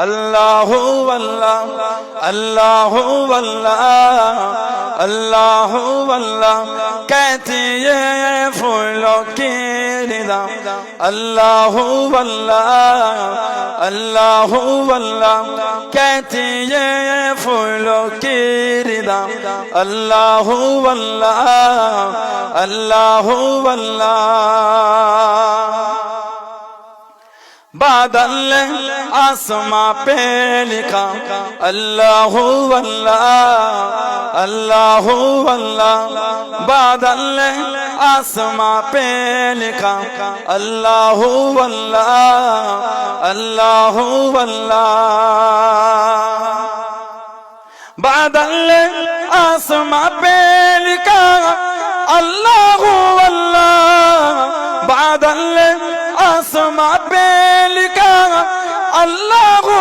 अल्लाहु अल्लाह अल्लाहु अल्लाह अल्लाहु अल्लाह कहती है फूलों की रिदा अल्लाहु अल्लाह अल्लाहु अल्लाह कहती है फूलों की रिदा अल्लाहु अल्लाह अल्लाहु अल्लाह बादल आसमां पे लिखा अल्लाहु अल्लाह अल्लाहु अल्लाह बादल आसमां पे लिखा अल्लाहु अल्लाह अल्लाहु अल्लाह बादल आसमां पे लिखा अल्लाहु अल्लाह बादल आसमां पे लिखा अल्लाहु